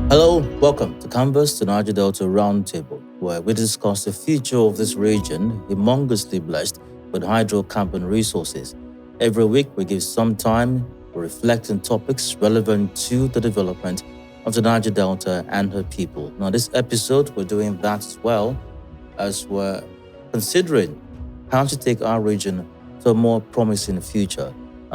Hello, welcome to Canvas to Niger-Delta Roundtable, where we discuss the future of this region, humongously blessed with hydrocarbon resources. Every week, we give some time to reflect on topics relevant to the development of the Niger-Delta and her people. Now, this episode, we're doing that as well as we're considering how to take our region to a more promising future.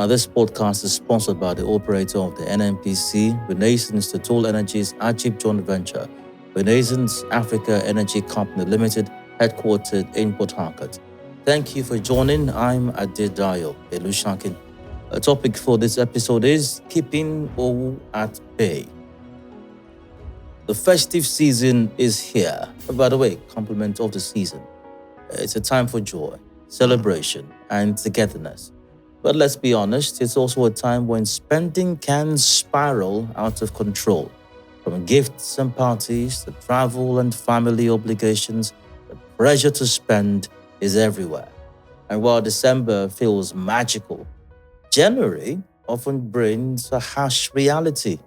This podcast is sponsored by the operator of the NNPC, Renaissance Total Energies Ajib joint venture, Renaissance Africa Energy Company Limited, headquartered in Port Harcourt. Thank you for joining. I'm Adedayo Elushakin. A topic for this episode is keeping Owu at bay. The festive season is here. By the way, compliment of the season. It's a time for joy, celebration, and togetherness. But let's be honest, it's also a time when spending can spiral out of control. From gifts and parties to travel and family obligations, the pressure to spend is everywhere. And while December feels magical, January often brings a harsh reality.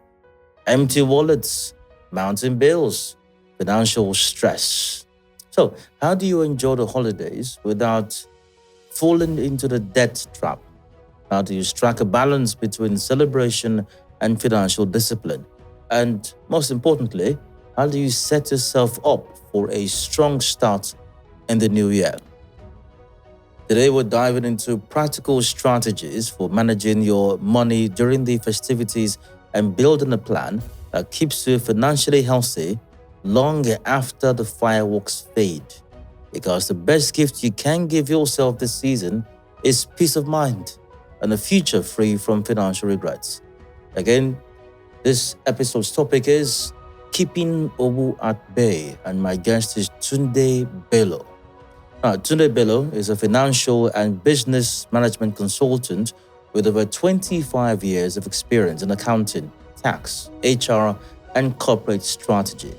Empty wallets, mounting bills, financial stress. So, how do you enjoy the holidays without falling into the debt trap? How do you strike a balance between celebration and financial discipline? And most importantly, how do you set yourself up for a strong start in the new year? Today, we're diving into practical strategies for managing your money during the festivities and building a plan that keeps you financially healthy long after the fireworks fade. Because the best gift you can give yourself this season is peace of mind and a future free from financial regrets. Again, this episode's topic is keeping Owu at bay, and my guest is Tunde Bello. Tunde Bello is a financial and business management consultant with over 25 years of experience in accounting, tax, HR, and corporate strategy.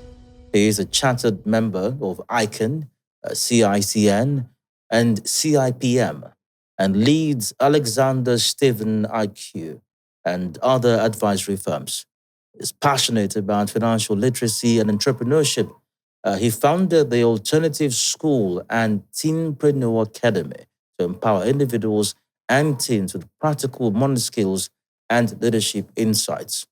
He is a chartered member of ICANN, CICN, and CIPM, and leads Alexander Stephen IQ and other advisory firms. He's passionate about financial literacy and entrepreneurship. He founded the Alternative School and Teenpreneur Academy to empower individuals and teams with practical money skills and leadership insights.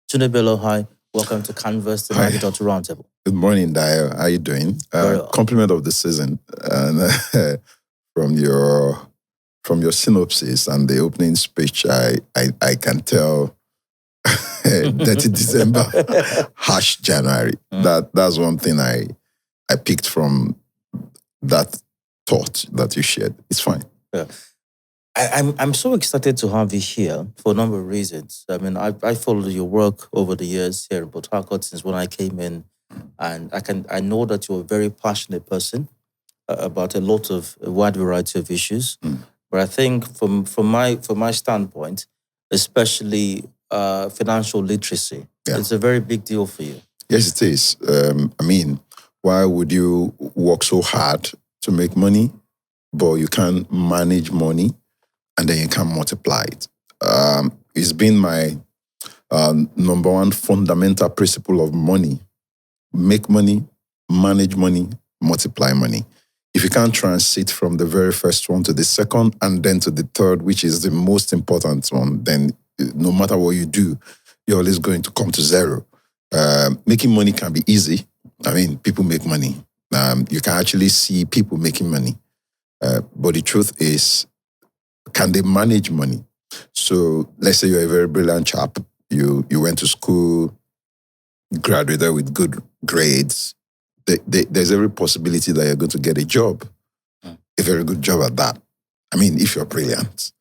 Tunde Bello, hi. Welcome to Canvas, the Niger-Delta Roundtable. Good morning, Dio. How are you doing? Well. Compliment of the season. And from your synopsis and the opening speech, I can tell dirty December, harsh January. That's one thing I picked from that thought that you shared. It's fine. Yeah. I'm so excited to have you here for a number of reasons. I mean, I followed your work over the years here in Port Harcourt since when I came in, and I know that you're a very passionate person about a wide variety of issues. But I think from my standpoint, especially financial literacy, it's a very big deal for you. Yes, it is. Why would you work so hard to make money, but you can't manage money and then you can't multiply it? It's been my number one fundamental principle of money. Make money, manage money, multiply money. If you can't transit from the very first one to the second and then to the third, which is the most important one, then no matter what you do, you're always going to come to zero. Making money can be easy. People make money. You can actually see people making money. But the truth is, can they manage money? So let's say you're a very brilliant chap. You went to school, graduated with good grades. There's every possibility that you're going to get a job, a very good job at that. If you're brilliant.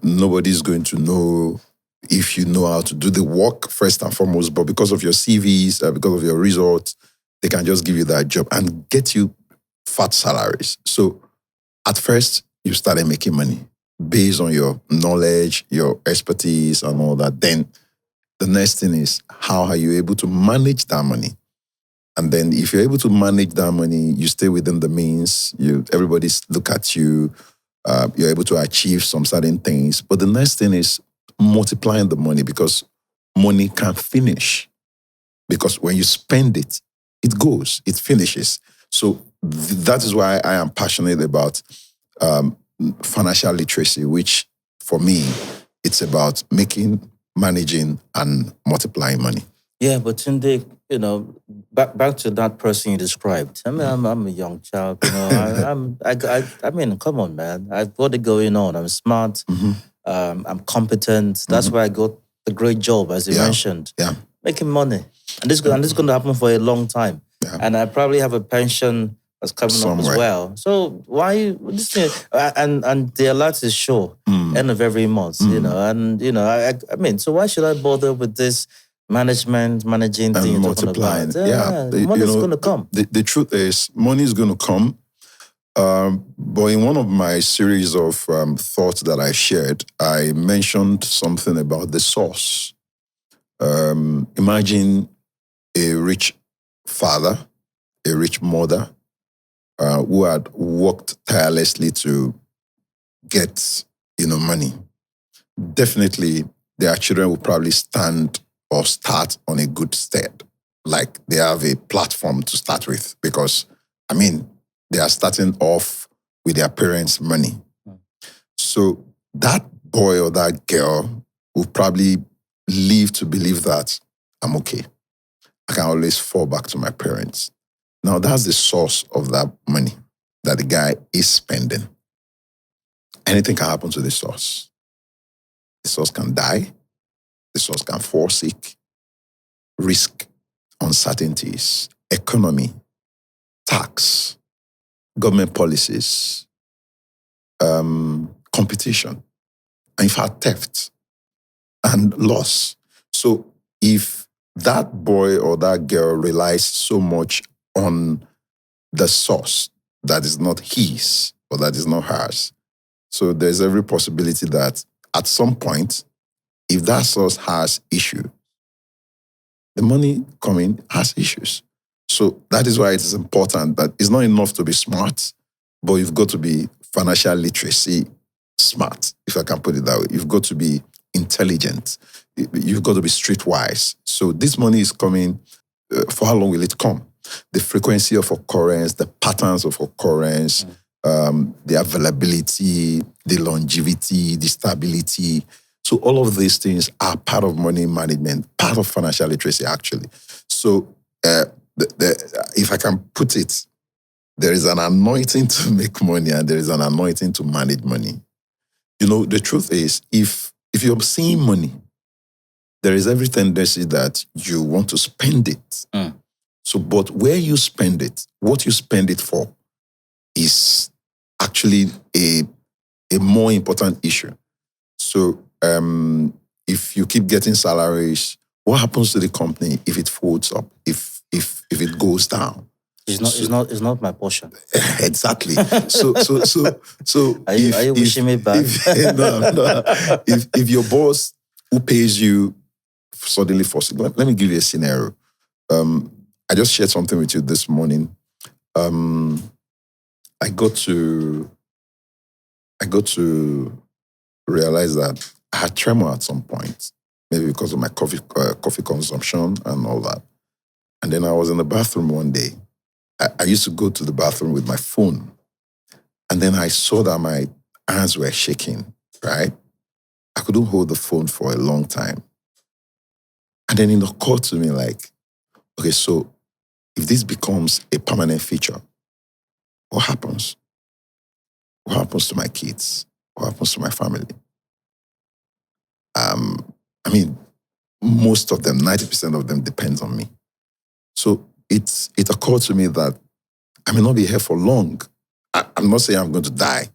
Nobody's going to know if you know how to do the work first and foremost, but because of your CVs, because of your results, they can just give you that job and get you fat salaries. So at first, you started making money based on your knowledge, your expertise and all that. Then the next thing is, how are you able to manage that money? And then if you're able to manage that money, you stay within the means, everybody look at you, you're able to achieve some certain things. But the next thing is multiplying the money, because money can't finish. Because when you spend it, it goes, it finishes. So that is why I am passionate about um, financial literacy, which for me, it's about making, managing, and multiplying money. Yeah, but Tunde, back to that person you described. I mean, I'm a young child. I mean, come on, man. I've got it going on. I'm smart. Mhm. I'm competent. That's why I got the great job, as you Yeah. mentioned, Yeah. making money, and this is going to happen for a long time. Yeah. And I probably have a pension that's coming up as Somewhere. well. So why this thing? And the alert is sure end of every month. I mean, so why should I bother with this? Managing And thing you're talking multiplying. about. Yeah. Money's going to come. The truth is, money is going to come. But in one of my series of thoughts that I shared, I mentioned something about the source. Imagine a rich father, a rich mother, who had worked tirelessly to get, money. Definitely, their children will probably stand or start on a good stead. Like they have a platform to start with because, they are starting off with their parents' money. So that boy or that girl will probably live to believe that I'm okay. I can always fall back to my parents. Now that's the source of that money that the guy is spending. Anything can happen to the source. The source can die. The source can fall sick. Risk, uncertainties, economy, tax, government policies, competition, and in fact, theft and loss. So if that boy or that girl relies so much on the source that is not his or that is not hers, so there's every possibility that at some point, if that source has issue, the money coming has issues. So that is why it is important that it's not enough to be smart, but you've got to be financial literacy smart, if I can put it that way. You've got to be intelligent. You've got to be streetwise. So this money is coming. For how long will it come? The frequency of occurrence, the patterns of occurrence, the availability, the longevity, the stability. So all of these things are part of money management, part of financial literacy, actually. So if I can put it, there is an anointing to make money and there is an anointing to manage money. The truth is, if you're seeing money, there is every tendency that you want to spend it. So, but where you spend it, what you spend it for, is actually a more important issue. So, if you keep getting salaries, what happens to the company if it folds up, if it goes down? It's not my portion. Exactly. So are you wishing me back? If your boss who pays you suddenly falls sick, let me give you a scenario. I just shared something with you this morning. I got to realize that I had tremor at some point, maybe because of my coffee consumption and all that. And then I was in the bathroom one day. I used to go to the bathroom with my phone. And then I saw that my hands were shaking, right? I couldn't hold the phone for a long time. And then it occurred to me like, okay, so if this becomes a permanent feature, what happens? What happens to my kids? What happens to my family? Most of them, 90% of them depends on me. So it occurred to me that I may not be here for long. I'm not saying I'm going to die.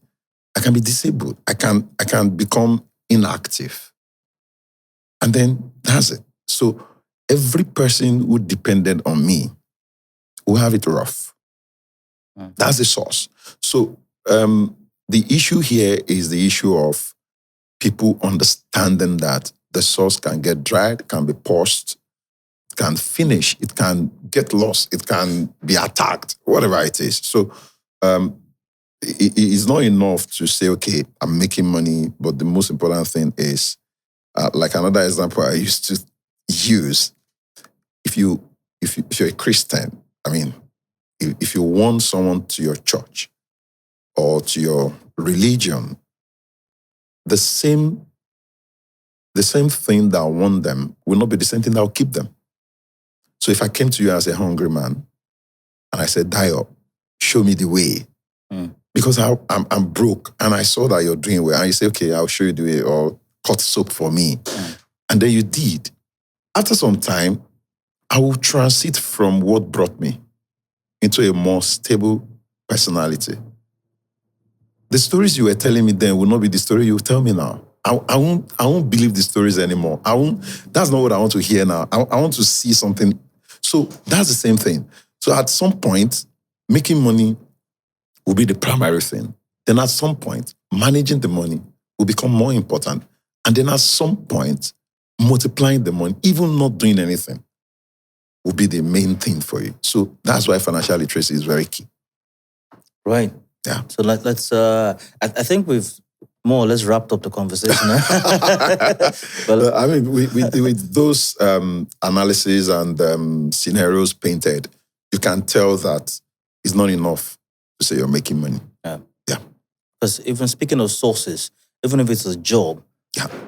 I can be disabled. I can become inactive. And then that's it. So every person who depended on me will have it rough. That's the source. So the issue here is the issue of people understanding that the source can get dried, can be paused, can finish, it can get lost, it can be attacked, whatever it is. So it's not enough to say, okay, I'm making money, but the most important thing is, like another example I used to use, if you're a Christian, I mean, if you want someone to your church or to your religion, the same thing that won them will not be the same thing that will keep them. So if I came to you as a hungry man and I said, Dio, show me the way. Because I'm broke and I saw that you're doing well. And you say, okay, I'll show you the way, or cut soap for me. And then you did. After some time, I will transit from what brought me into a more stable personality. The stories you were telling me then will not be the story you tell me now. I won't believe the stories anymore. That's not what I want to hear now. I want to see something. So that's the same thing. So at some point, making money will be the primary thing. Then at some point, managing the money will become more important. And then at some point, multiplying the money, even not doing anything, will be the main thing for you. So that's why financial literacy is very key. Right. Yeah. So let's. I think we've more or less wrapped up the conversation. But I mean, with those analyses and scenarios painted, you can tell that it's not enough to say you're making money. Yeah. Yeah. Because even speaking of sources, even if it's a job,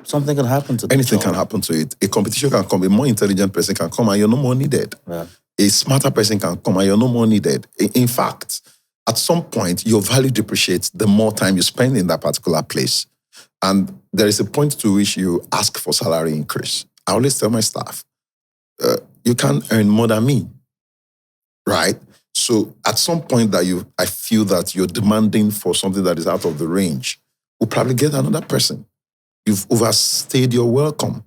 something can happen to the Anything job. can happen to it. A competition can come. A more intelligent person can come and you're no more needed. Yeah. A smarter person can come and you're no more needed. In fact, at some point, your value depreciates the more time you spend in that particular place. And there is a point to which you ask for salary increase. I always tell my staff, you can earn more than me, right? So at some point that I feel that you're demanding for something that is out of the range, we'll probably get another person. You've overstayed your welcome.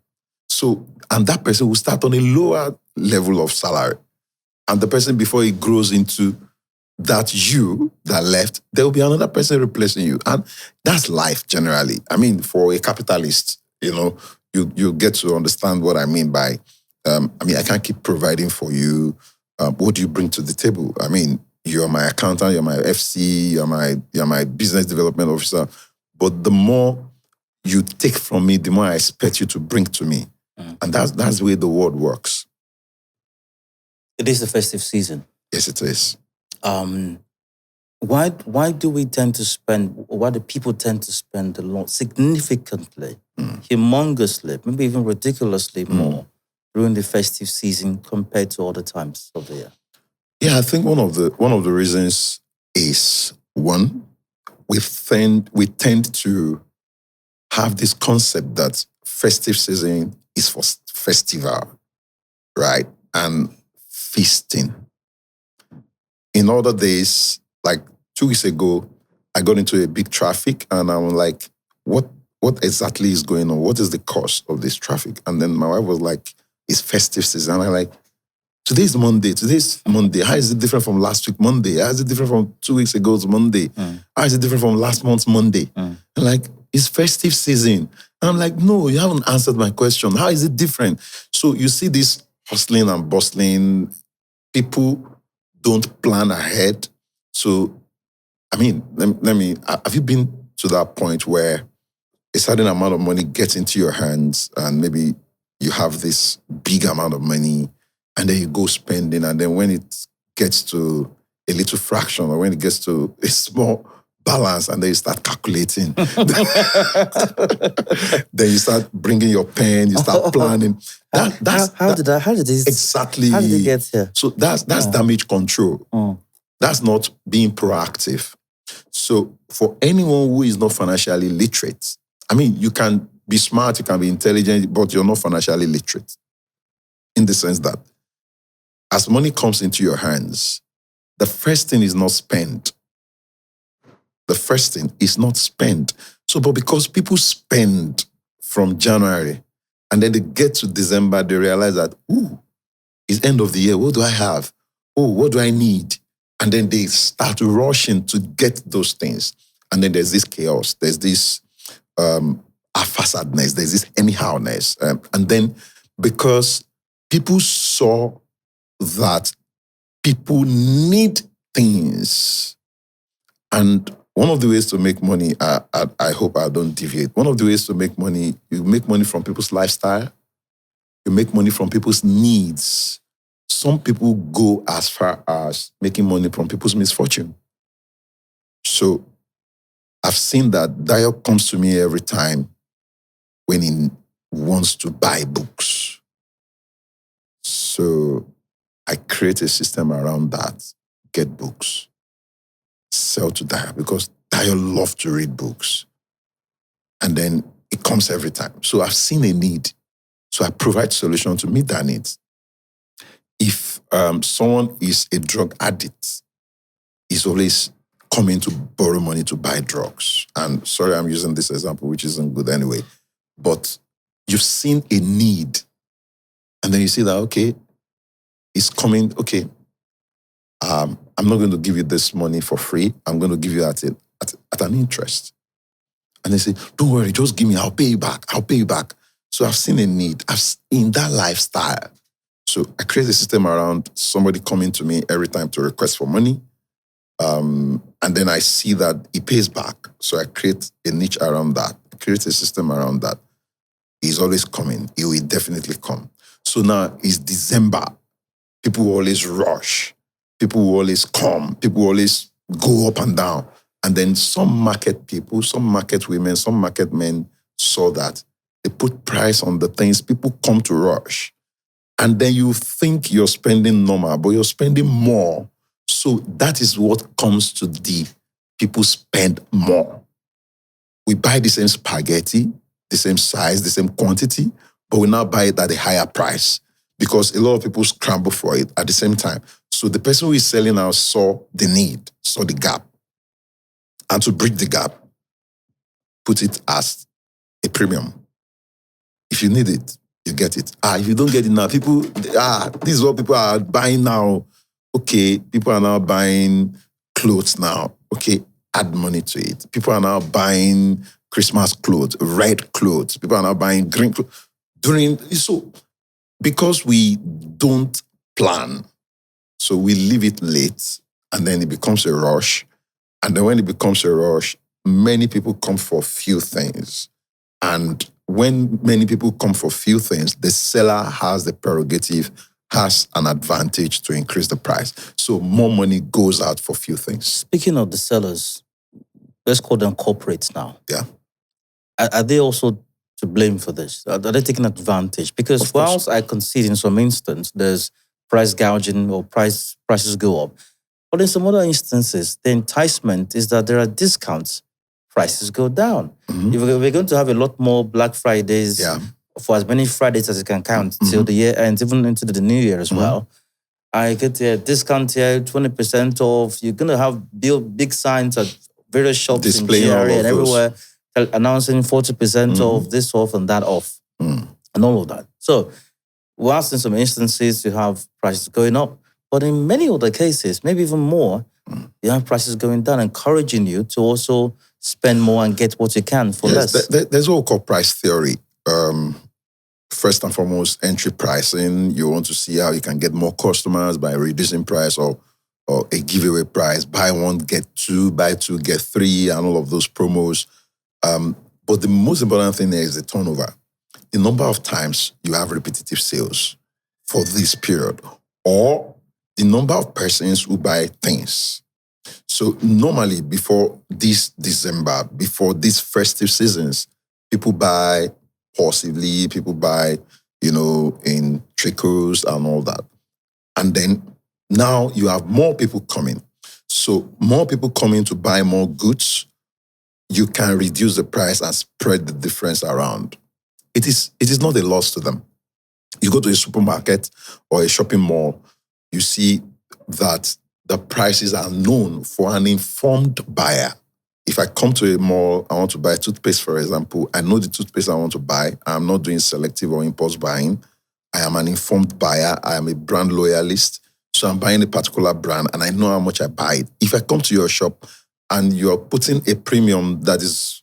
So, and that person will start on a lower level of salary. And the person, before he grows into that you that left, there will be another person replacing you. And that's life generally. I mean, for a capitalist, you get to understand what I mean by, I can't keep providing for you. What do you bring to the table? I mean, you're my accountant, you're my FC, you're my business development officer. But the more you take from me, the more I expect you to bring to me. And that's the way the world works. It is the festive season. Yes, it is. Why do people tend to spend a lot, significantly, humongously, maybe even ridiculously more during the festive season compared to other times of the year? Yeah, I think one of the reasons is, one, we tend to have this concept that festive season is for festival, right? And feasting. In other days, like 2 weeks ago, I got into a big traffic and I'm like, what exactly is going on? What is the cause of this traffic? And then my wife was like, it's festive season. And I'm like, today's Monday. How is it different from last week Monday? How is it different from 2 weeks ago's Monday? How is it different from last month's Monday? And like, it's festive season. And I'm like, no, you haven't answered my question. How is it different? So you see this hustling and bustling. People don't plan ahead. So, I mean, let me, have you been to that point where a certain amount of money gets into your hands and maybe you have this big amount of money and then you go spending, and then when it gets to a little fraction or when it gets to a small balance and then you start calculating. Then you start bringing your pen, you start planning. How did this exactly? How did it get here? So that's damage control. That's not being proactive. So for anyone who is not financially literate, I mean, you can be smart, you can be intelligent, but you're not financially literate. In the sense that as money comes into your hands, the first thing is not spent. The first thing is not spent. So, but because people spend from January and then they get to December, they realize that, it's end of the year. What do I have? What do I need? And then they start rushing to get those things. And then there's this chaos. There's this haphazardness. There's this anyhowness. And then because people saw that people need things, and one of the ways to make money, I hope I don't deviate. One of the ways to make money, you make money from people's lifestyle. You make money from people's needs. Some people go as far as making money from people's misfortune. So I've seen that Dio comes to me every time when he wants to buy books. So I create a system around that, get books, sell to Dio, because Dio loves to read books. And then it comes every time. So I've seen a need. So I provide solution to meet that need. If someone is a drug addict, he's always coming to borrow money to buy drugs. And sorry, I'm using this example, which isn't good anyway. But you've seen a need. And then you see that, okay, it's coming, okay, I'm not going to give you this money for free. I'm going to give you at an interest. And they say, don't worry, just give me, I'll pay you back. I'll pay you back. So I've seen a need. In that lifestyle. So I create a system around somebody coming to me every time to request for money. And then I see that he pays back. So I create a niche around that. I create a system around that. He's always coming. He will definitely come. So now it's December. People will always rush. People will always come. People will always go up and down. And then some market people, some market women, some market men saw that. They put price on the things. People come to rush. And then you think you're spending normal, but you're spending more. So that is what comes to the people spend more. We buy the same spaghetti, the same size, the same quantity, but we now buy it at a higher price because a lot of people scramble for it at the same time. So the person who is selling now saw the need, saw the gap. And to bridge the gap, put it as a premium. If you need it, you get it. If you don't get it now, people, this is what people are buying now. Okay, people are now buying clothes now. Okay, add money to it. People are now buying Christmas clothes, red clothes. People are now buying green clothes. So, because we don't plan, so we leave it late, and then it becomes a rush. And then when it becomes a rush, many people come for few things. And when many people come for few things, the seller has the prerogative, has an advantage to increase the price. So more money goes out for few things. Speaking of the sellers, let's call them corporates now. Yeah. Are they also to blame for this? Are they taking advantage? Because whilst I concede in some instances, there's price gouging or prices go up. But in some other instances, the enticement is that there are discounts, prices go down. Mm-hmm. If we're going to have a lot more Black Fridays, for as many Fridays as you can count till the year ends, even into the new year as well. I get a discount here, 20% off. You're going to have big signs at various shops Displaying in GRA all and everywhere announcing 40% off, this off and that off, and all of that. So whilst in some instances you have prices going up, but in many other cases, maybe even more, you have prices going down, encouraging you to also spend more and get what you can for less. There's what we call price theory. First and foremost, entry pricing. You want to see how you can get more customers by reducing price or a giveaway price. Buy one, get two, buy two, get three, and all of those promos. But the most important thing is the turnover. The number of times you have repetitive sales for this period, or the number of persons who buy things. So normally before this December, before these festive seasons, people buy possibly, people buy, in trickles and all that. And then now you have more people coming. So more people coming to buy more goods, you can reduce the price and spread the difference around. It is not a loss to them. You go to a supermarket or a shopping mall, you see that the prices are known for an informed buyer. If I come to a mall, I want to buy toothpaste, for example, I know the toothpaste I want to buy. I'm not doing selective or impulse buying. I am an informed buyer. I am a brand loyalist. So I'm buying a particular brand and I know how much I buy it. If I come to your shop and you're putting a premium that is,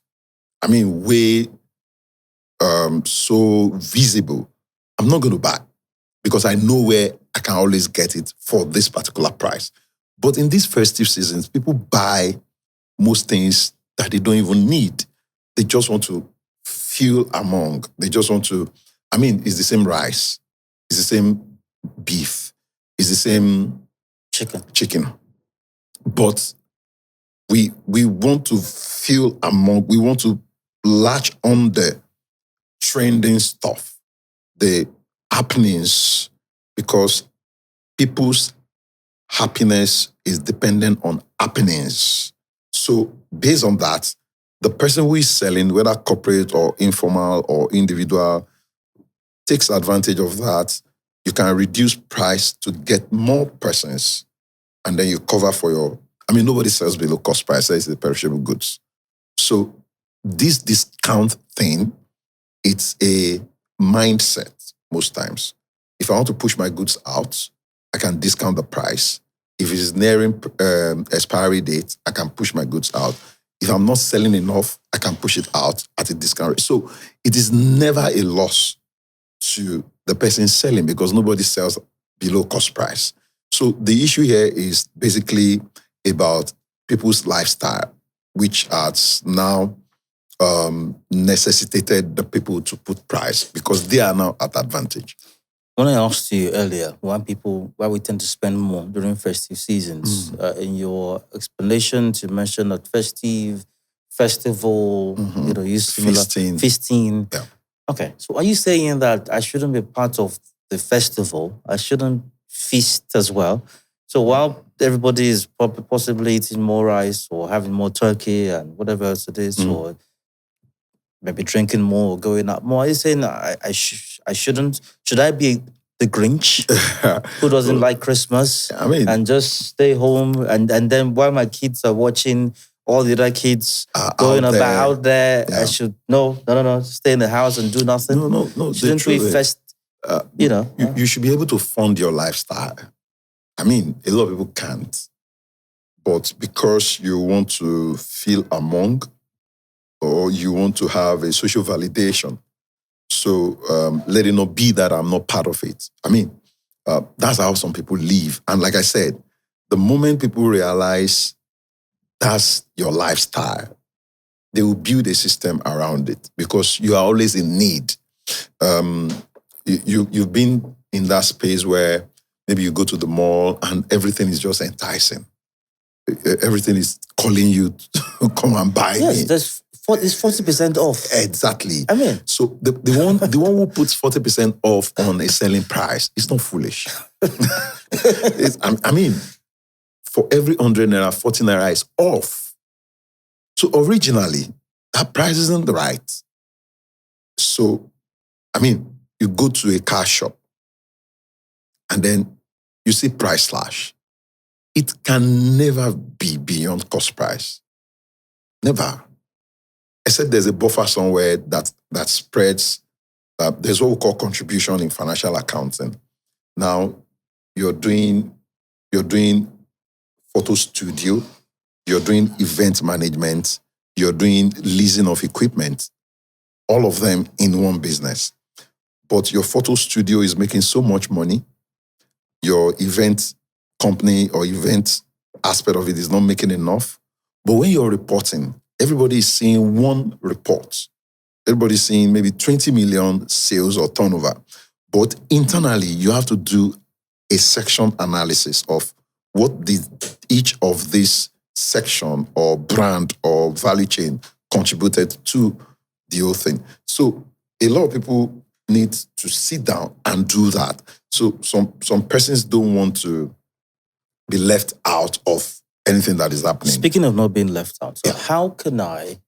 way so visible, I'm not going to buy because I know where I can always get it for this particular price. But in these festive seasons, people buy most things that they don't even need. They just want to feel among. They just want to, it's the same rice. It's the same beef. It's the same chicken. But we want to we want to latch on the trending stuff, the happenings, because people's happiness is dependent on happenings. So based on that, the person who is selling, whether corporate or informal or individual, takes advantage of that. You can reduce price to get more persons, and then you cover for your... nobody sells below cost price. It's the perishable goods. So this discount thing, it's a mindset most times. If I want to push my goods out, I can discount the price. If it is nearing expiry date, I can push my goods out. If I'm not selling enough, I can push it out at a discount rate. So it is never a loss to the person selling because nobody sells below cost price. So the issue here is basically about people's lifestyle, which has now necessitated the people to put price because they are now at advantage. When I asked you earlier why we tend to spend more during festive seasons, in your explanation, you mentioned that festival, use similar feasting. Yeah. Okay, so are you saying that I shouldn't be part of the festival? I shouldn't feast as well? So while everybody is possibly eating more rice or having more turkey and whatever else it is, or maybe drinking more or going out more, are you saying I shouldn't? Should I be the Grinch who doesn't like Christmas and just stay home and then while my kids are watching all the other kids going out there, I should no, stay in the house and do nothing? No. Shouldn't we fest? You should be able to fund your lifestyle. A lot of people can't. But because you want to feel among or you want to have a social validation, so let it not be that I'm not part of it. That's how some people live. And like I said, the moment people realize that's your lifestyle, they will build a system around it because you are always in need. You've been in that space where maybe you go to the mall and everything is just enticing. Everything is calling you to come and buy me. Yes, it's 40% off. Exactly. So the one who puts 40% off on a selling price is not foolish. For every 100 naira, 40 naira is off. So originally, that price isn't right. So, you go to a car shop and then you see price slash. It can never be beyond cost price. Never. Except there's a buffer somewhere that spreads. There's what we call contribution in financial accounting. Now, you're doing photo studio, you're doing event management, you're doing leasing of equipment, all of them in one business. But your photo studio is making so much money, your event company or event aspect of it is not making enough. But when you're reporting, everybody is seeing one report. Everybody's seeing maybe 20 million sales or turnover. But internally, you have to do a section analysis of what did each of these section or brand or value chain contributed to the whole thing. So a lot of people need to sit down and do that. So some persons don't want to be left out of anything that is happening. Speaking of not being left out, so how can I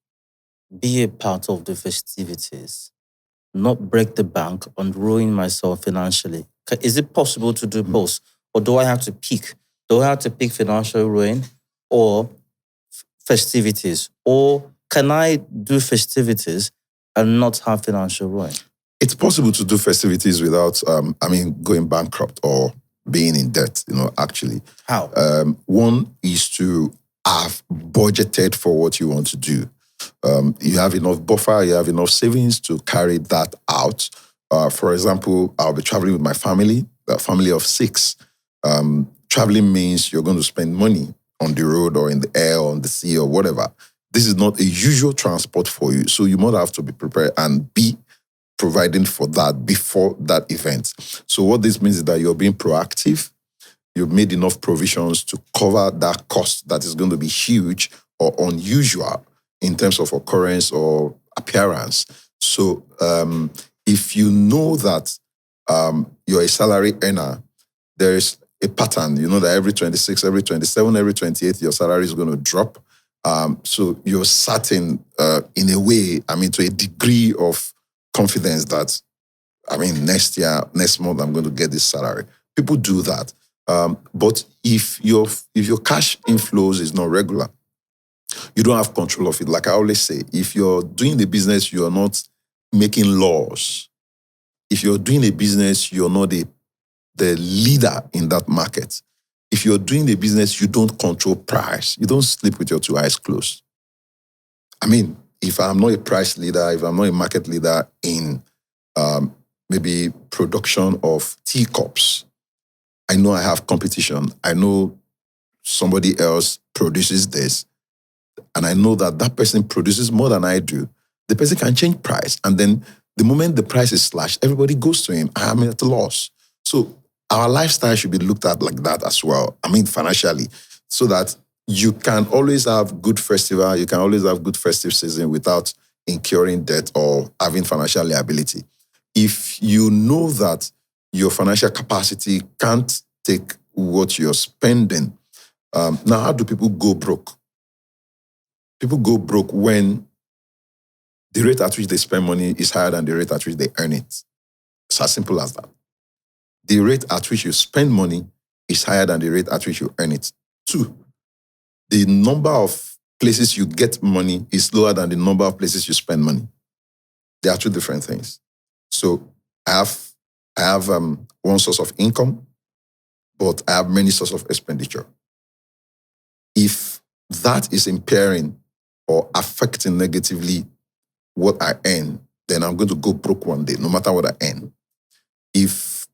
be a part of the festivities, not break the bank and ruin myself financially? Is it possible to do both? Or do I have to pick? Do I have to pick financial ruin or festivities? Or can I do festivities and not have financial ruin? It's possible to do festivities without, going bankrupt or being in debt, actually. How? One is to have budgeted for what you want to do. You have enough buffer, you have enough savings to carry that out. For example, I'll be traveling with my family, a family of 6. Traveling means you're going to spend money on the road or in the air or on the sea or whatever. This is not a usual transport for you. So you might have to be prepared and be providing for that before that event. So what this means is that you're being proactive. you've made enough provisions to cover that cost that is going to be huge or unusual in terms of occurrence or appearance. So if you know that you're a salary earner, there is a pattern. You know that every 26, every 27, every 28, your salary is going to drop. So you're certain in a way, to a degree of confidence that, next year, next month, I'm going to get this salary. People do that. But if your cash inflows is not regular, you don't have control of it. Like I always say, if you're doing the business, you're not making laws. If you're doing a business, you're not the leader in that market. If you're doing the business, you don't control price. You don't sleep with your two eyes closed. If I'm not a price leader, if I'm not a market leader in maybe production of teacups, I know I have competition. I know somebody else produces this, and I know that person produces more than I do. The person can change price, and then the moment the price is slashed, everybody goes to him. I'm at a loss. So our lifestyle should be looked at like that as well. Financially, so that you can always have good festival, you can always have good festive season without incurring debt or having financial liability. If you know that your financial capacity can't take what you're spending, now how do people go broke? People go broke when the rate at which they spend money is higher than the rate at which they earn it. It's as simple as that. The rate at which you spend money is higher than the rate at which you earn it. 2, the number of places you get money is lower than the number of places you spend money. They are 2 different things. So I have one source of income, but I have many sources of expenditure. If that is impairing or affecting negatively what I earn, then I'm going to go broke one day, no matter what I earn. If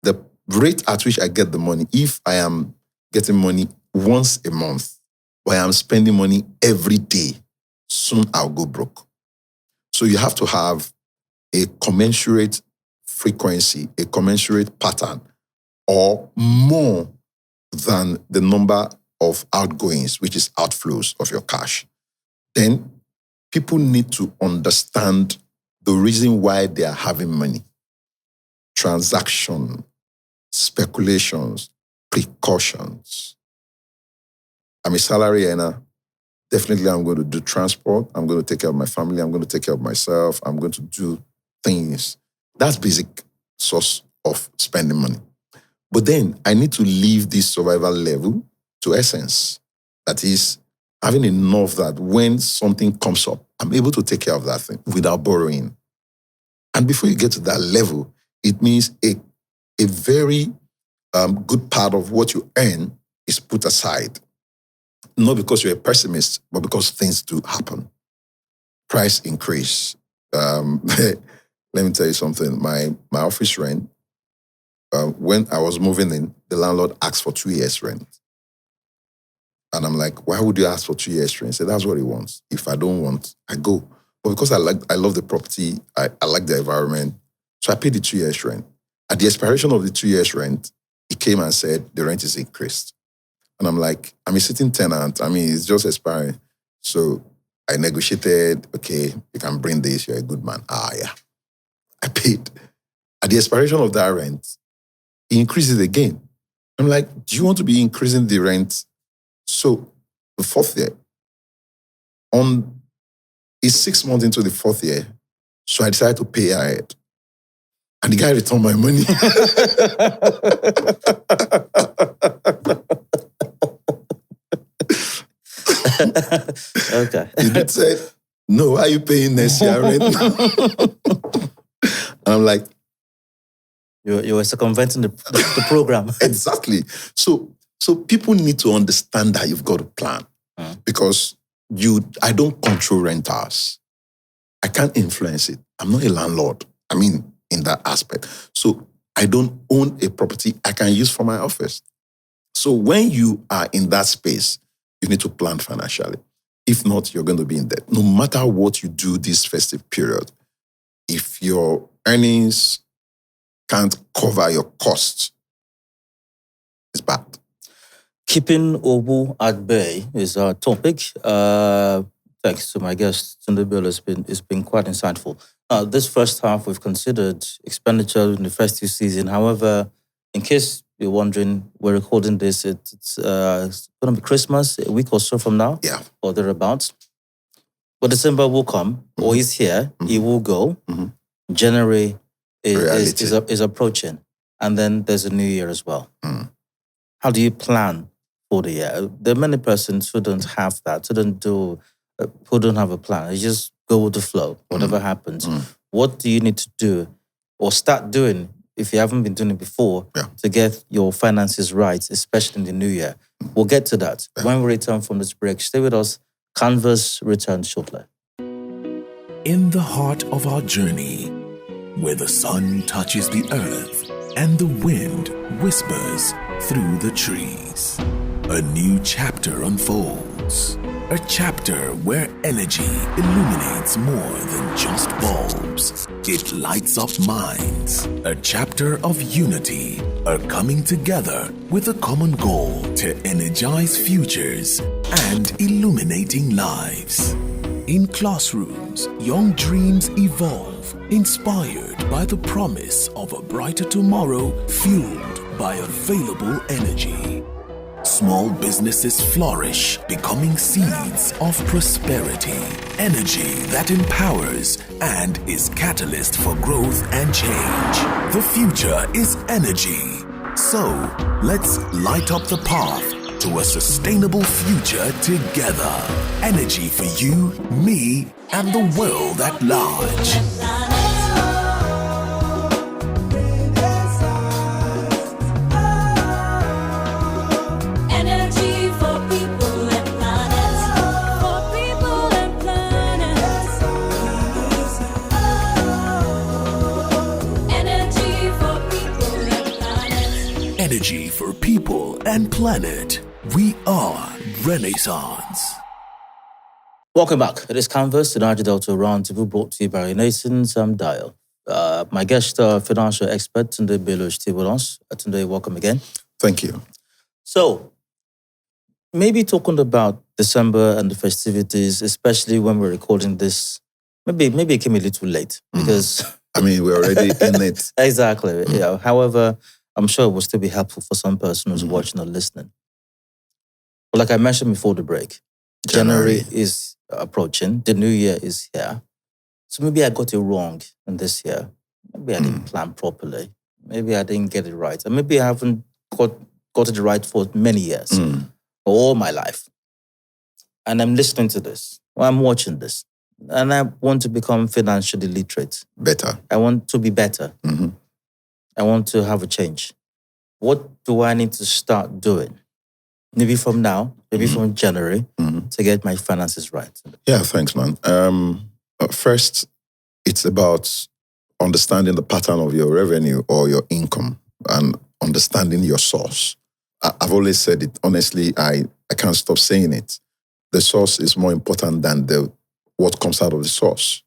the rate at which I get the money, if I am getting money once a month, or I am spending money every day, soon I'll go broke. So you have to have a commensurate frequency, a commensurate pattern, or more than the number of outgoings, which is outflows of your cash. Then people need to understand the reason why they are having money. Transaction, speculations, precautions. I'm a salary earner. Definitely I'm going to do transport. I'm going to take care of my family. I'm going to take care of myself. I'm going to do things. That's basic source of spending money. But then I need to leave this survival level to essence. That is, having enough that when something comes up, I'm able to take care of that thing without borrowing. And before you get to that level, it means a very good part of what you earn is put aside. Not because you're a pessimist, but because things do happen. Price increase. Let me tell you something. My office rent, when I was moving in, the landlord asked for 2 years rent. And I'm like, why would you ask for 2 years rent? He said, that's what he wants. If I don't want, I go. But because I love the property, I like the environment, so I paid the 2 years rent. At the expiration of the 2 years rent, he came and said, the rent is increased. And I'm like, I'm a sitting tenant. It's just expiring. So I negotiated, okay, you can bring this, you're a good man. Yeah. I paid. At the expiration of that rent, he increased it again. I'm like, do you want to be increasing the rent? So the 4th year, it's 6 months into the 4th year, so I decided to pay ahead. And the guy returned my money. Okay. He did say, no, why are you paying next year rent? And I'm like, you were circumventing the program. Exactly. So people need to understand that you've got to plan. Because I don't control renters. I can't influence it. I'm not a landlord. In that aspect. So I don't own a property I can use for my office. So when you are in that space, you need to plan financially. If not, you're going to be in debt. No matter what you do this festive period, if your earnings can't cover your costs, is bad. Keeping Owu at bay is our topic. Thanks to my guest, Tunde Bello. It's been quite insightful. This first half, we've considered expenditure in the festive season. However, in case you're wondering, we're recording this. It's going to be Christmas, a week or so from now, or thereabouts. But December will come, or is here. It will go. January is approaching, and then there's a new year as well. How do you plan for the year? There are many persons who don't have that, who don't have a plan. They just go with the flow, whatever happens. What do you need to do or start doing if you haven't been doing it before to get your finances right, especially in the new year? We'll get to that. When we return from this break, stay with us. Canvas returns shortly. In the heart of our journey, where the sun touches the earth and the wind whispers through the trees, a new chapter unfolds. A chapter where energy illuminates more than just bulbs. It lights up minds. A chapter of unity, a coming together with a common goal to energize futures and illuminating lives. In classrooms, young dreams evolve, inspired by the promise of a brighter tomorrow fueled by available energy. Small businesses flourish, becoming seeds of prosperity. Energy that empowers and is catalyst for growth and change. The future is energy. So, let's light up the path to a sustainable future together. Energy for you, me, and the world at large. Energy for people and planet. We are Renaissance. Welcome back. It is Canvas, the Niger-Delta Roundtable, brought to you by Renaissance Dial. My guest, financial expert, Tunde Bello, is still with us. Tunde, welcome again. Thank you. So, maybe talking about December and the festivities, especially when we're recording this, maybe it came a little late because... we're already in it. Exactly. Yeah. However, I'm sure it will still be helpful for some person who's watching or listening. But like I mentioned before the break, January is approaching. The new year is here. So maybe I got it wrong in this year. Maybe I didn't plan properly. Maybe I didn't get it right. And maybe I haven't got it right for many years, all my life. And I'm listening to this, or I'm watching this. And I want to become financially literate. Better. I want to be better. I want to have a change. What do I need to start doing? Maybe from now, maybe from January, to get my finances right. Yeah, thanks, man. First, it's about understanding the pattern of your revenue or your income and understanding your source. I've always said it. Honestly, I can't stop saying it. The source is more important than what comes out of the source.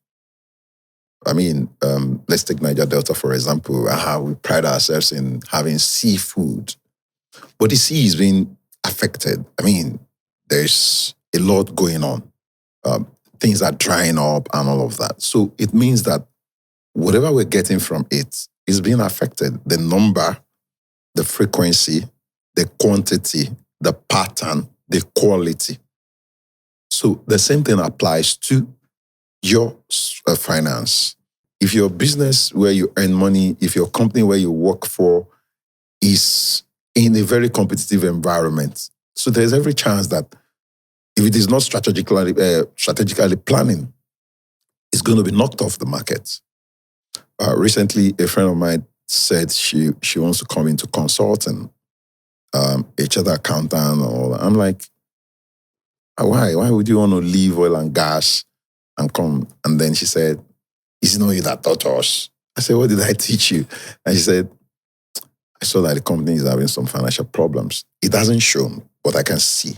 Let's take Niger-Delta, for example, how we pride ourselves in having seafood. But the sea is being affected. There's a lot going on. Things are drying up and all of that. So it means that whatever we're getting from it is being affected. The number, the frequency, the quantity, the pattern, the quality. So the same thing applies to your finance. If your business where you earn money, if your company where you work for is in a very competitive environment, so there's every chance that if it is not strategically planning, it's going to be knocked off the market. Recently, a friend of mine said she wants to come into consulting, HR accountant, or I'm like, why would you want to leave oil and gas and come? And then she said, is it not you that taught us? I said, what did I teach you? And she said, I saw that the company is having some financial problems. It hasn't shown, but I can see.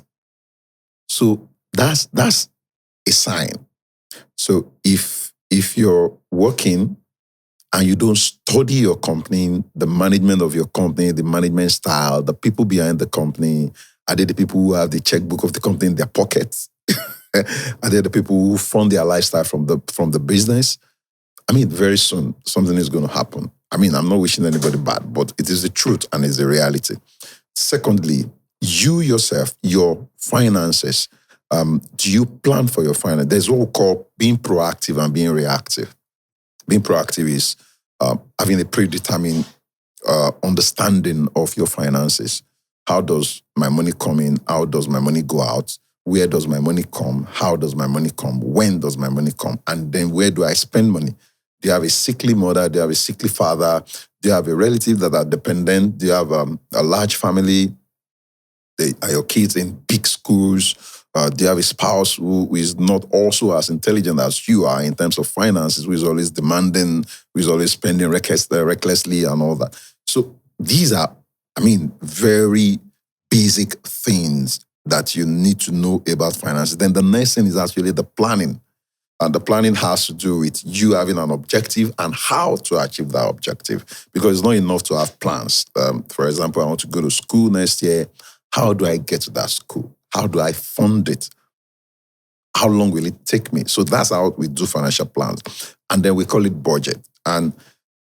So that's a sign. So if you're working and you don't study your company, the management of your company, the management style, the people behind the company, are they the people who have the checkbook of the company in their pockets? Are they the people who fund their lifestyle from the business? I mean, very soon, something is going to happen. I mean, I'm not wishing anybody bad, but it is the truth and it's the reality. Secondly, you yourself, your finances, do you plan for your finances? There's what we call being proactive and being reactive. Being proactive is having a predetermined understanding of your finances. How does my money come in? How does my money go out? Where does my money come? How does my money come? When does my money come? And then where do I spend money? Do you have a sickly mother? Do you have a sickly father? Do you have a relative that are dependent? Do you have a large family? Are your kids in big schools? Do you have a spouse who is not also as intelligent as you are in terms of finances, who is always demanding, who is always spending recklessly and all that? So these are, very basic things that you need to know about finances. Then the next thing is actually the planning. And the planning has to do with you having an objective and how to achieve that objective. Because it's not enough to have plans. For example, I want to go to school next year. How do I get to that school? How do I fund it? How long will it take me? So that's how we do financial plans. And then we call it budget. And,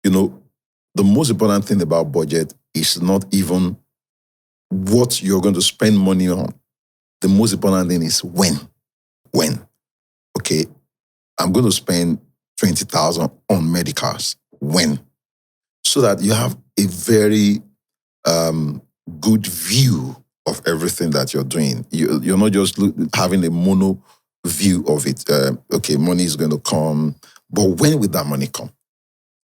the most important thing about budget is not even what you're going to spend money on. The most important thing is when. When. Okay, I'm going to spend 20,000 on medicals. When? So that you have a very good view of everything that you're doing. You're not just having a mono view of it. Okay, money is going to come, but when will that money come?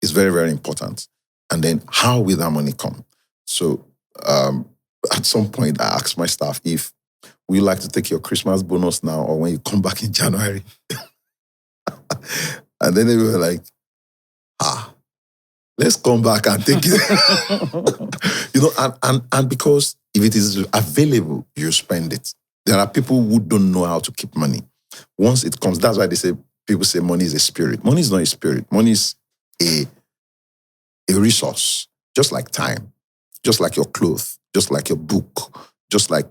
It's very, very important. And then how will that money come? So at some point, I asked my staff if would you like to take your Christmas bonus now or when you come back in January? And then they were like, let's come back and take it. And because if it is available, you spend it. There are people who don't know how to keep money. Once it comes, that's why people say money is a spirit. Money is not a spirit. Money is a resource, just like time, just like your clothes, just like your book, just like,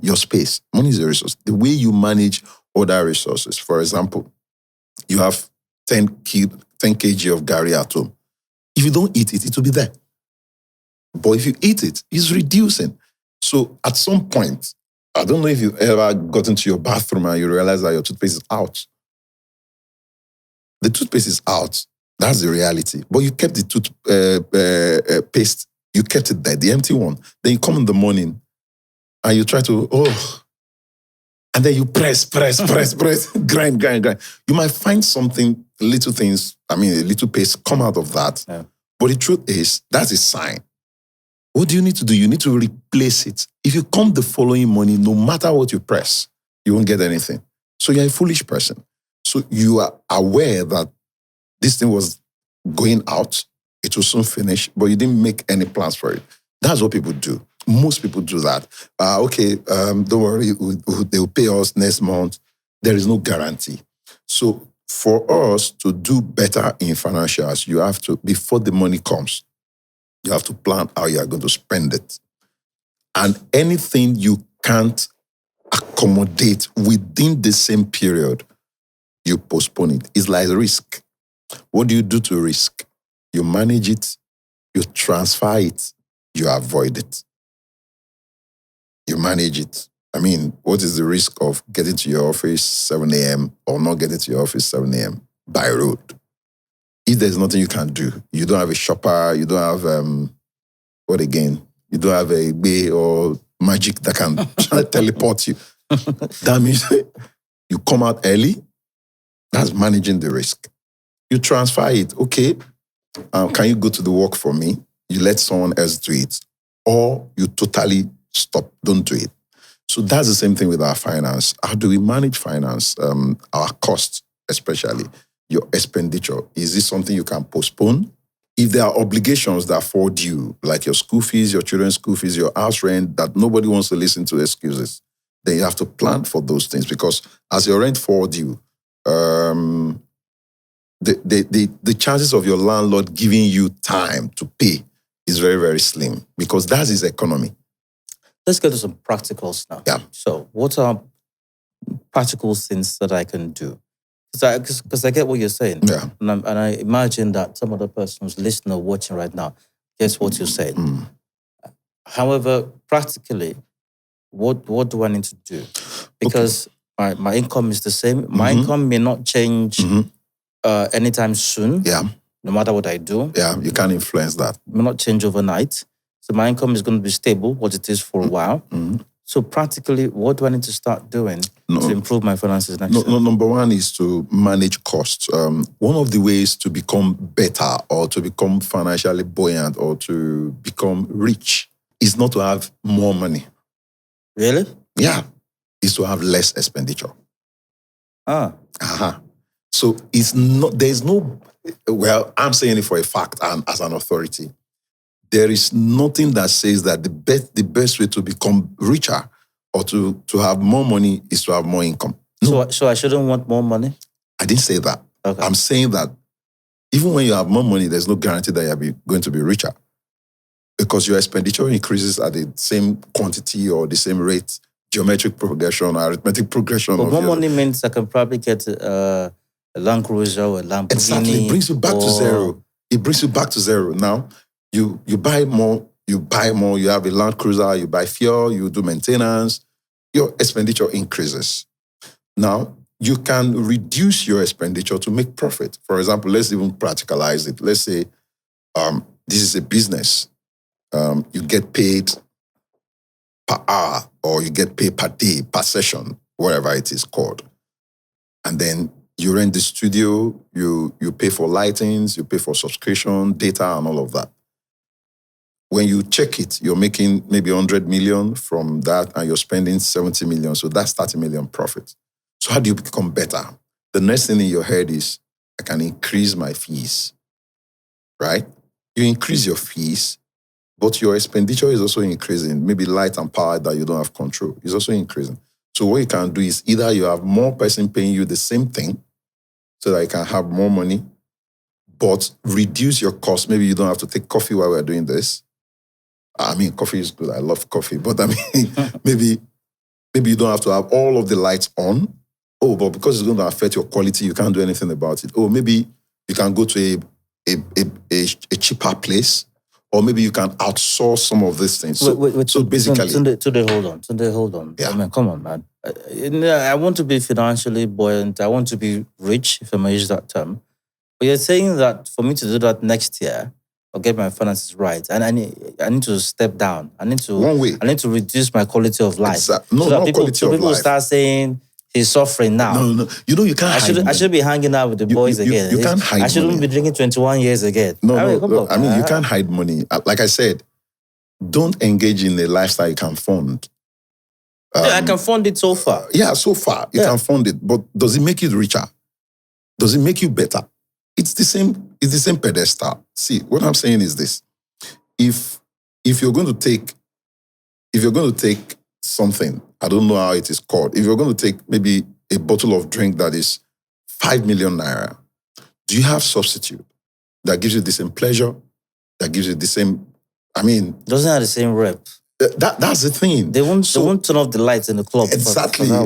your space. Money is a resource. The way you manage other resources, for example, you have 10 kg of Gary at home. If you don't eat it, it will be there. But if you eat it, it's reducing. So at some point, I don't know if you've ever got into your bathroom and you realize that your toothpaste is out. The toothpaste is out. That's the reality. But you kept the toothpaste, you kept it there, the empty one. Then you come in the morning and you try to, and then you press, grind. You might find something, little things, a little paste come out of that. Yeah. But the truth is, that's a sign. What do you need to do? You need to replace it. If you come the following morning, no matter what you press, you won't get anything. So you're a foolish person. So you are aware that this thing was going out, it will soon finish, but you didn't make any plans for it. That's what people do. Most people do that. Don't worry, they'll pay us next month. There is no guarantee. So for us to do better in financials, you have to, before the money comes, you have to plan how you are going to spend it. And anything you can't accommodate within the same period, you postpone it. It's like risk. What do you do to risk? You manage it, you transfer it, you avoid it. You manage it. What is the risk of getting to your office 7 a.m. or not getting to your office 7 a.m. by road? If there's nothing you can do, you don't have a shopper, you don't have, you don't have a bay or magic that can teleport you. That means you come out early. That's managing the risk. You transfer it. Okay, can you go to the work for me? You let someone else do it. Or you totally stop, don't do it. So that's the same thing with our finance. How do we manage finance? Our costs, especially your expenditure. Is this something you can postpone? If there are obligations that fall due, like your school fees, your children's school fees, your house rent, that nobody wants to listen to excuses, then you have to plan for those things because as your rent falls due, the chances of your landlord giving you time to pay is very, very slim because that's his economy. Let's get to some practicals now. Yeah. So what are practical things that I can do? Because I get what you're saying. Yeah. And I imagine that some other person who's listening or watching right now gets what you're saying. Mm. However, practically, what do I need to do? Because my income is the same. My income may not change anytime soon. Yeah. No matter what I do. Yeah, you can't influence that. It may not change overnight. So my income is going to be stable, what it is for a while. So practically, what do I need to start doing to improve my finances next year? Number one is to manage costs. One of the ways to become better or to become financially buoyant or to become rich is not to have more money. Really? Yeah. Is to have less expenditure. So it's not, there's no, well, I'm saying it for a fact and as an authority. There is nothing that says that the best way to become richer or to have more money is to have more income. No. So I shouldn't want more money? I didn't say that. Okay. I'm saying that even when you have more money, there's no guarantee that you're going to be richer because your expenditure increases at the same quantity or the same rate, geometric progression, arithmetic progression. But more money means I can probably get a Land Cruiser or a Lamborghini. Exactly. It brings you back to zero. It brings you back to zero. Now, you buy more, you have a Land Cruiser, you buy fuel, you do maintenance, your expenditure increases. Now, you can reduce your expenditure to make profit. For example, let's even practicalize it. Let's say this is a business. You get paid per hour or you get paid per day, per session, whatever it is called. And then you rent the studio, you pay for lightings, you pay for subscription, data, and all of that. When you check it, you're making maybe 100 million from that and you're spending 70 million. So that's 30 million profit. So how do you become better? The next thing in your head is, I can increase my fees, right? You increase your fees, but your expenditure is also increasing. Maybe light and power that you don't have control is also increasing. So what you can do is either you have more person paying you the same thing so that you can have more money, but reduce your cost. Maybe you don't have to take coffee while we're doing this. I mean, coffee is good. I love coffee. But I mean, maybe you don't have to have all of the lights on. Oh, but because it's going to affect your quality, you can't do anything about it. Or maybe you can go to a cheaper place. Or maybe you can outsource some of these things. So, wait, so basically... Tunde, hold on. Yeah. I mean, come on, man. I want to be financially buoyant. I want to be rich, if I may use that term. But you're saying that for me to do that next year, or get my finances right, and I need to step down. I need to reduce my quality of life. No, not quality of life. People start saying he's suffering now. No. You can't hide money. I should be hanging out with the boys again. You can't hide money. I shouldn't be drinking 21 years again. No. I mean, you can't hide money. Like I said, don't engage in a lifestyle you can fund. I can fund it so far. Yeah, so far. You can fund it. But does it make you richer? Does it make you better? It's the same pedestal. See, what I'm saying is this. If you're going to take something, I don't know how it is called. If you're going to take maybe a bottle of drink that is 5 million naira, do you have substitute that gives you the same pleasure, that gives you the same, doesn't have the same rep. That's the thing. They won't turn off the lights in the club. Exactly. There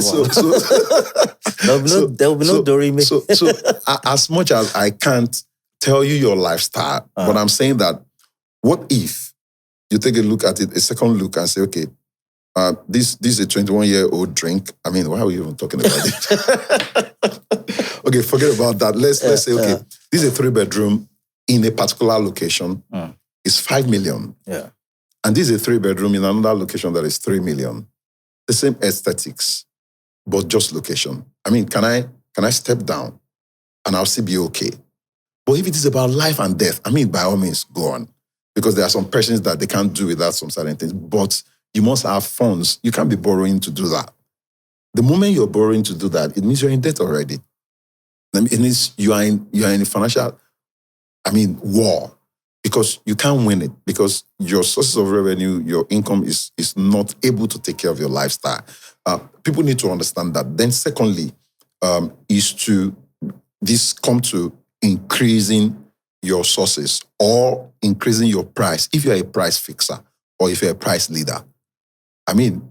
will be no Dorime. So as much as I can't tell you your lifestyle, but I'm saying that what if you take a look at it, a second look and say, okay, this is a 21-year-old drink. I mean, why are we even talking about it? Okay, forget about that. Let's say, okay, this is a 3-bedroom in a particular location. It's 5 million. Yeah. And this is a 3-bedroom in another location that is 3 million. The same aesthetics, but just location. I mean, can I step down and I'll still be okay? But if it is about life and death, by all means, go on. Because there are some persons that they can't do without some certain things. But you must have funds. You can't be borrowing to do that. The moment you're borrowing to do that, it means you're in debt already. It means you are in a financial, war. Because you can't win it. Because your sources of revenue, your income is not able to take care of your lifestyle. People need to understand that. Then secondly, is to this come to increasing your sources or increasing your price if you're a price fixer or if you're a price leader. I mean,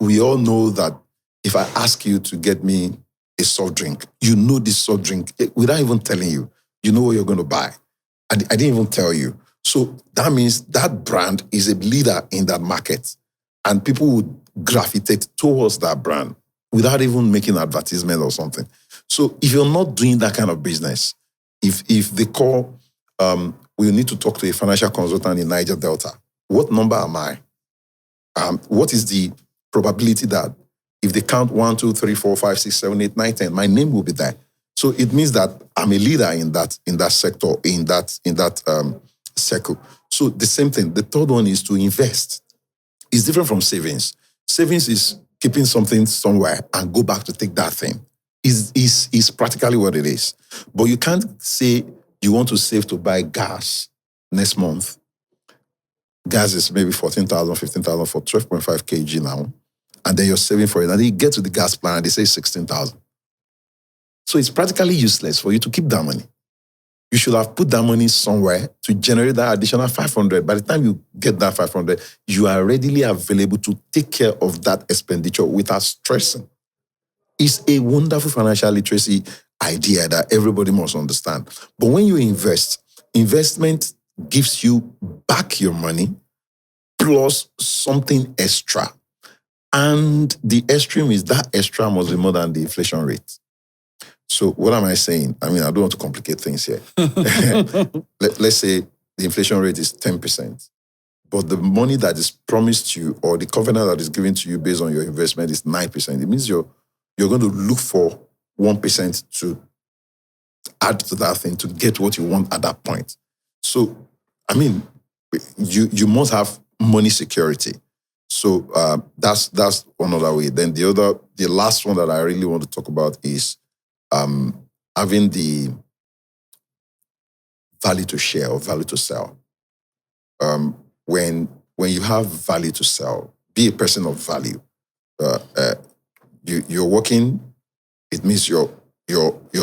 we all know that if I ask you to get me a soft drink, you know this soft drink, without even telling you, you know what you're going to buy. I didn't even tell you. So that means that brand is a leader in that market and people would gravitate towards that brand without even making an advertisement or something. So if you're not doing that kind of business, if they call, we need to talk to a financial consultant in Niger-Delta, what number am I? What is the probability that if they count 1, 2, 3, 4, 5, 6, 7, 8, 9, 10, my name will be there. So it means that I'm a leader in that sector, in that circle. So the same thing. The third one is to invest. It's different from savings. Savings is keeping something somewhere and go back to take that thing. Is practically what it is. But you can't say you want to save to buy gas next month. Gas is maybe 14,000, 15,000 for 12.5 kg now. And then you're saving for it. And then you get to the gas plant and they say 16,000. So it's practically useless for you to keep that money. You should have put that money somewhere to generate that additional 500. By the time you get that 500, you are readily available to take care of that expenditure without stressing. It's a wonderful financial literacy idea that everybody must understand. But when you invest, investment gives you back your money plus something extra. And the extreme is that extra must be more than the inflation rate. So what am I saying? I mean, I don't want to complicate things here. Let's say the inflation rate is 10%, but the money that is promised you or the covenant that is given to you based on your investment is 9%. It means you're going to look for 1% to add to that thing to get what you want at that point. So, I mean, you must have money security. So that's one other way. Then the last one that I really want to talk about is having the value to share or value to sell. When you have value to sell, be a person of value. You're working. It means you're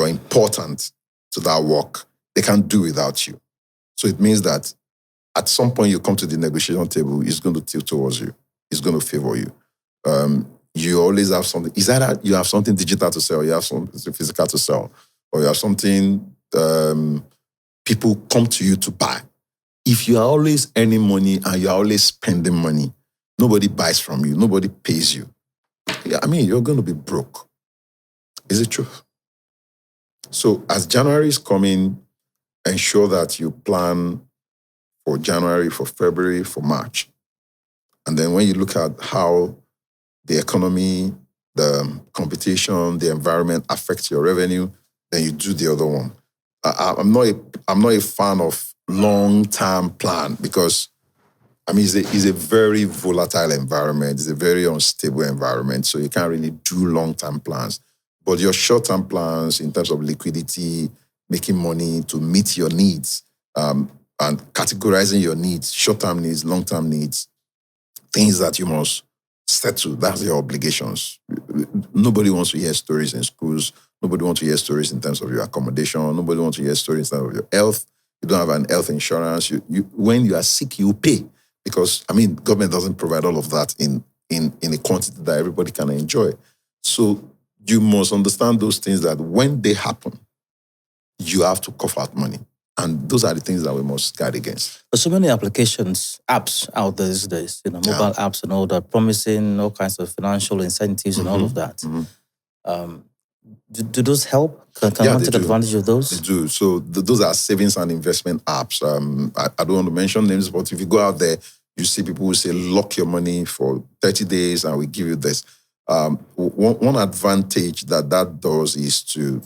important to that work. They can't do without you. So it means that at some point you come to the negotiation table, it's going to tilt towards you. It's going to favor you. You always have something. Is that you have something digital to sell, you have something physical to sell, or you have something people come to you to buy. If you are always earning money and you are always spending money, nobody buys from you, nobody pays you. I mean, you're going to be broke. Is it true? So as January is coming, ensure that you plan for January, for February, for March. And then when you look at how the economy, the competition, the environment affects your revenue, then you do the other one. I'm not a fan of long-term plan because, I mean, it's a very volatile environment. It's a very unstable environment. So you can't really do long-term plans. But your short-term plans in terms of liquidity, making money to meet your needs, and categorizing your needs, short-term needs, long-term needs, things that you must settle, that's your obligations. Nobody wants to hear stories in schools. Nobody wants to hear stories in terms of your accommodation. Nobody wants to hear stories in terms of your health. You don't have an health insurance. When you are sick, you pay. Because, I mean, government doesn't provide all of that in a quantity that everybody can enjoy. So you must understand those things that when they happen, you have to cough out money. And those are the things that we must guard against. There's so many apps out there these days, mobile apps and all that, promising all kinds of financial incentives and all of that. Mm-hmm. Do those help? Can one take advantage of those? They do. So those are savings and investment apps. I don't want to mention names, but if you go out there, you see people who say, lock your money for 30 days and we give you this. One advantage that does is to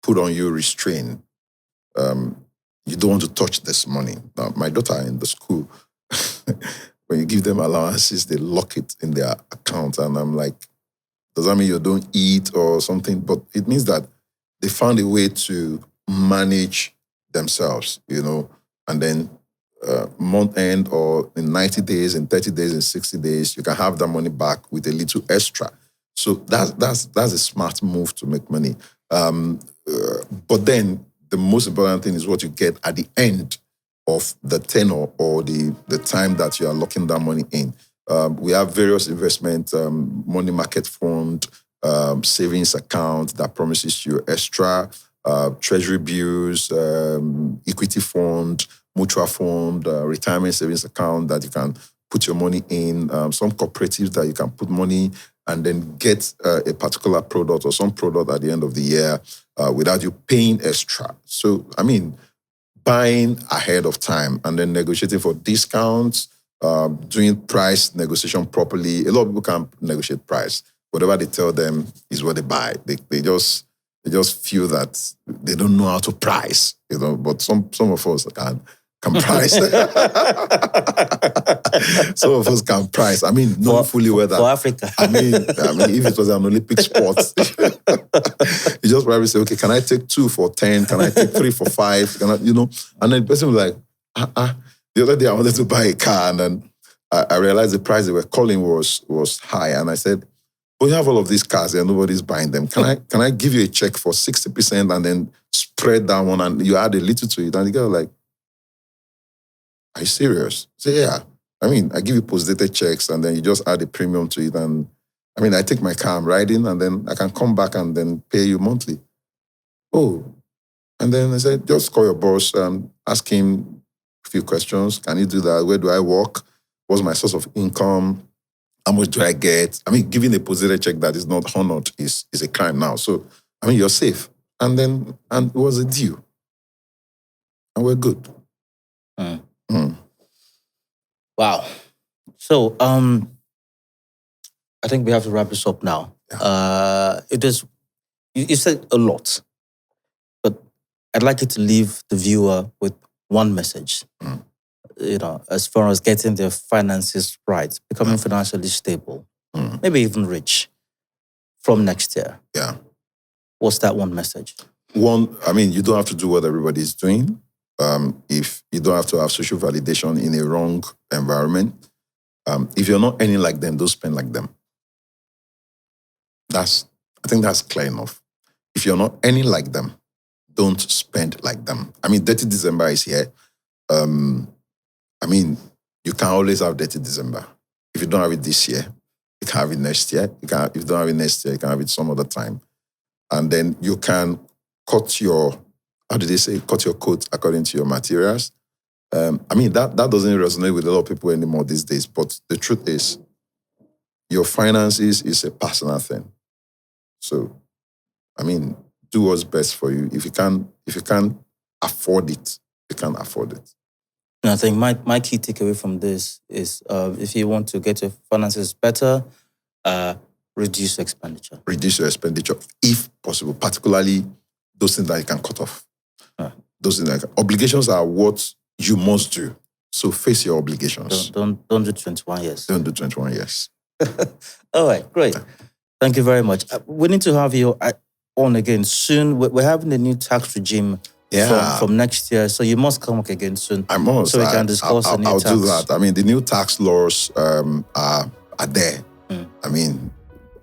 put on you restraint. You don't want to touch this money. Now, my daughter in the school, when you give them allowances, they lock it in their account. And I'm like, does that mean you don't eat or something? But it means that they found a way to manage themselves, and then month end or in 90 days, in 30 days, in 60 days, you can have that money back with a little extra. So that's a smart move to make money. but then the most important thing is what you get at the end of the tenor or the time that you are locking that money in. We have various investment, money market fund, savings account that promises you extra, treasury bills, equity fund, mutual fund, retirement savings account that you can put your money in, some cooperatives that you can put money and then get a particular product or some product at the end of the year without you paying extra. So, I mean, buying ahead of time and then negotiating for discounts, doing price negotiation properly. A lot of people can't negotiate price. Whatever they tell them is what they buy. They just feel that they don't know how to price, but some of us can price. Some of us can price. I mean, knowing fully whether for Africa. I mean, if it was an Olympic sport, you just probably say, okay, can I take 2 for 10? Can I take 3 for 5? And then the person was like, The other day I wanted to buy a car, and then I realized the price they were calling was high, and I said, "We have all of these cars and nobody's buying them. Can I give you a check for 60% and then spread that one and you add a little to it?" And the girl was like, "Are you serious?" I said, "Yeah. I mean, I give you post-dated checks and then you just add a premium to it. And I mean, I take my car, I'm riding, and then I can come back and then pay you monthly." Oh, and then I said, "Just call your boss and ask him a few questions. Can you do that? Where do I work? What's my source of income? How much do I get?" I mean, giving a post-dated check that is not honored is a crime now. So, I mean, you're safe. And it was a deal. And we're good. Wow. So, I think we have to wrap this up now. Yeah. You said a lot, but I'd like you to leave the viewer with one message. As far as getting their finances right, becoming financially stable, maybe even rich from next year. Yeah. What's that one message? One, I mean, you don't have to do what everybody is doing. If you don't have to have social validation in a wrong environment. If you're not earning like them, don't spend like them. I think that's clear enough. If you're not earning like them, don't spend like them. I mean, Dirty December is here. I mean, you can always have Dirty December. If you don't have it this year, you can have it next year. If you don't have it next year, you can have it some other time. And then you can cut your coat according to your materials. I mean, that doesn't resonate with a lot of people anymore these days. But the truth is, your finances is a personal thing. So, I mean, do what's best for you. If you can't afford it, you can't afford it. And I think my key takeaway from this is if you want to get your finances better, reduce expenditure. Reduce your expenditure if possible, particularly those things that you can cut off. Those things obligations are what you must do. So face your obligations. Don't do 21 years. Don't do 21 years. All right, great. Thank you very much. We need to have you on again soon. We're having a new tax regime from next year, so you must come up again soon. I must. So we can discuss the new tax. I'll do that. I mean, the new tax laws are there. I mean,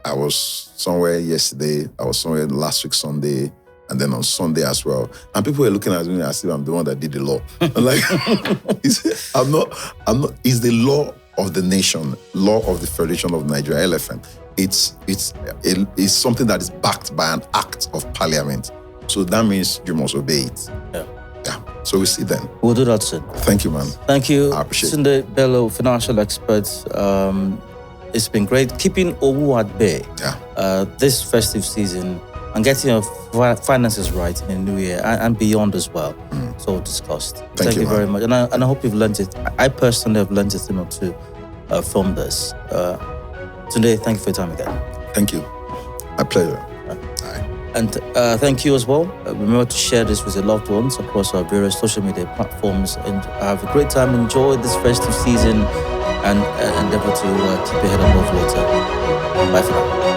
I was somewhere yesterday. I was somewhere last week Sunday, and then on Sunday as well. And people were looking at me as if I'm the one that did the law. I'm like, I'm not. It's the law of the nation, law of the Federation of Nigeria, LFN. It's something that is backed by an act of parliament. So that means you must obey it. Yeah. So we'll see then. We'll do that soon. Thank you, man. Thank you. I appreciate it. Tunde Bello, financial expert. It's been great. Keeping Owu At Bay this festive season and getting your finances right in the new year and beyond as well. So we'll discuss. Thank you very much. And I hope you've learned it. I personally have learned a thing or two from this. Tunde, thank you for your time again. Thank you. My pleasure. And thank you as well. Remember to share this with your loved ones across our various social media platforms. And have a great time. Enjoy this festive season and endeavor to keep your head above water. Bye for now.